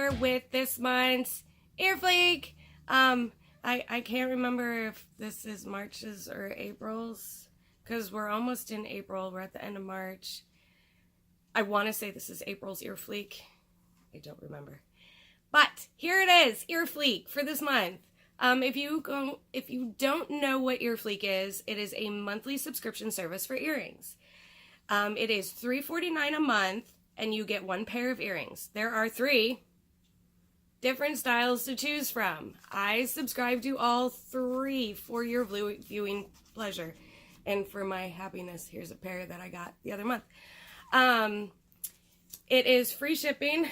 here with this month's Ear Fleek. I can't remember if this is March's or April's, because we're almost in April. We're at the end of March. I want to say this is April's Ear Fleek. I don't remember. But here it is, Ear Fleek for this month. If you don't know what Ear Fleek is, it is a monthly subscription service for earrings. It is $3.49 a month, and you get one pair of earrings. There are 3 different styles to choose from. I subscribe to all 3 for your viewing pleasure. And for my happiness, here's a pair that I got the other month. It is free shipping.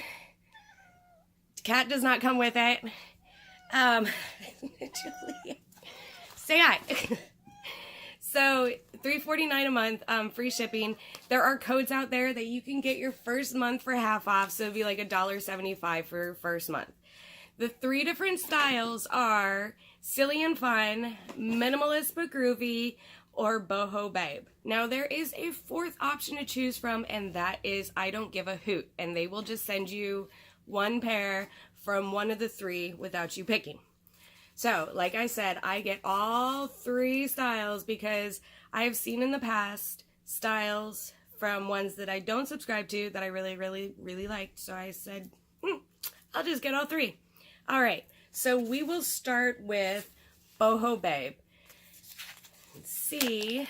Cat does not come with it. Say hi. So $3.49 a month, free shipping. There are codes out there that you can get your first month for half off, so it'd be like $1.75 for your first month. The 3 different styles are Silly and Fun, Minimalist but Groovy, or Boho Babe. Now there is a 4th option to choose from, and that is I Don't Give a Hoot, and they will just send you one pair from one of the 3 without you picking. So, like I said, I get all 3 styles because I have seen in the past styles from ones that I don't subscribe to that I really liked. So I said, I'll just get all 3. All right, so we will start with Boho Babe. Let's see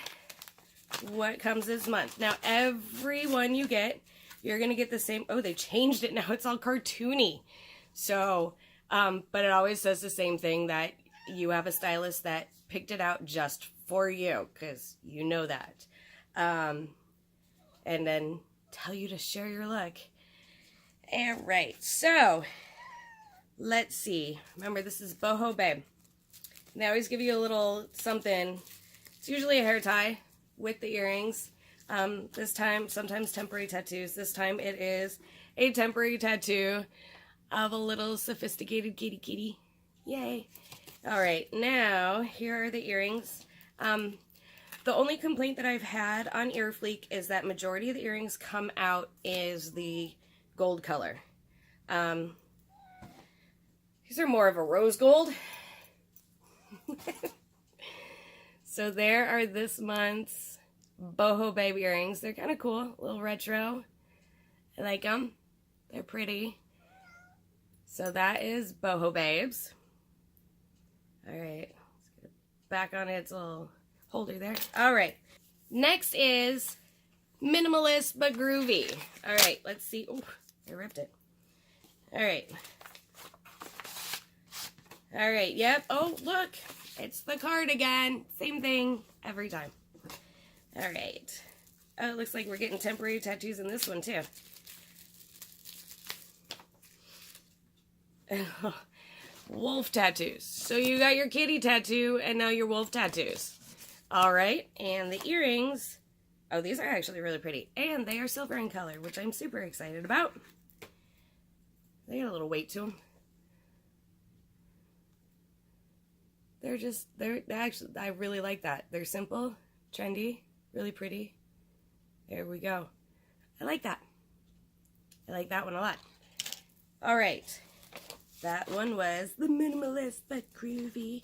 what comes this month. Now, every one you get, you're going to get the same. Oh, they changed it now. It's all cartoony. So, but it always says the same thing, that you have a stylist that picked it out just for you, because you know that. And then tell you to share your look. All right, so let's see. Remember, this is Boho Babe. They always give you a little something. It's usually a hair tie with the earrings. This time, sometimes temporary tattoos. This time it is a temporary tattoo of a little sophisticated kitty. Yay. All right, now here are the earrings. The only complaint that I've had on Ear Fleek is that majority of the earrings come out is the gold color. These are more of a rose gold. So there are this month's Boho Babe earrings. They're kind of cool, a little retro. I like them. They're pretty. So that is Boho Babes. All right, let's get it back on its little holder there. All right, next is Minimalist but Groovy. All right, let's see. Oh, I ripped it. All right. All right, yep. Oh, look, it's the card again. Same thing every time. All right. Oh, it looks like we're getting temporary tattoos in this one too. Wolf tattoos. So you got your kitty tattoo and now your wolf tattoos. All right, and the earrings. Oh, these are actually really pretty, and they are silver in color, which I'm super excited about. They got a little weight to them. They're actually, I really like that. They're simple, trendy, really pretty. There we go. I like that. I like that one a lot. All right. That one was the Minimalist but Groovy,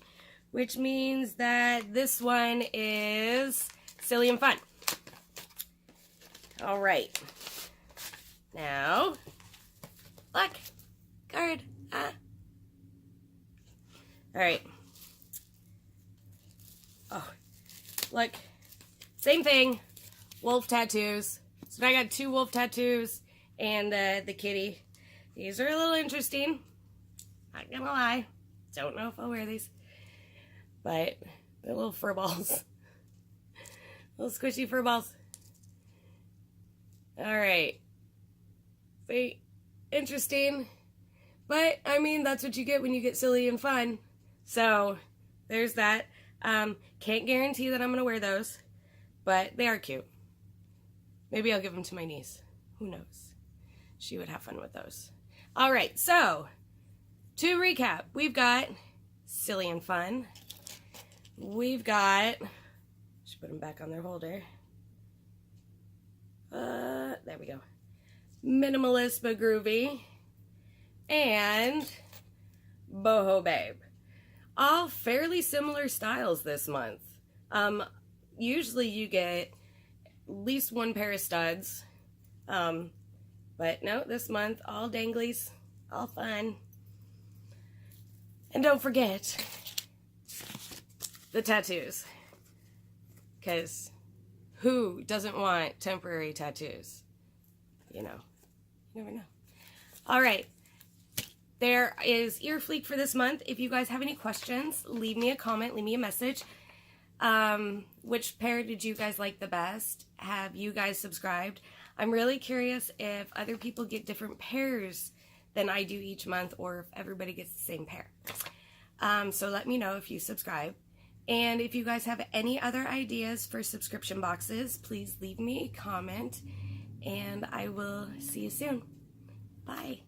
which means that this one is Silly and Fun. All right. Now, look, card. All right. Oh, look, same thing. Wolf tattoos. So I got 2 wolf tattoos and the kitty. These are a little interesting. Not gonna lie. Don't know if I'll wear these. But they're little fur balls. Little squishy fur balls. Alright. See? Interesting. But, I mean, that's what you get when you get silly and fun. So, there's that. Can't guarantee that I'm gonna wear those. But they are cute. Maybe I'll give them to my niece. Who knows? She would have fun with those. Alright, so to recap, we've got Silly and Fun. We've got, should put them back on their holder. There we go. Minimalist but Groovy. and Boho Babe. All fairly similar styles this month. Usually you get at least one pair of studs. But no, this month, all danglies, all fun. And don't forget the tattoos. Because who doesn't want temporary tattoos? You know, you never know. All right. There is ear Fleek for this month. If you guys have any questions, leave me a comment, leave me a message. Which pair did you guys like the best? Have you guys subscribed? I'm really curious if other people get different pairs than I do each month, or if everybody gets the same pair. So let me know if you subscribe. And if you guys have any other ideas for subscription boxes, please leave me a comment, and I will see you soon. Bye.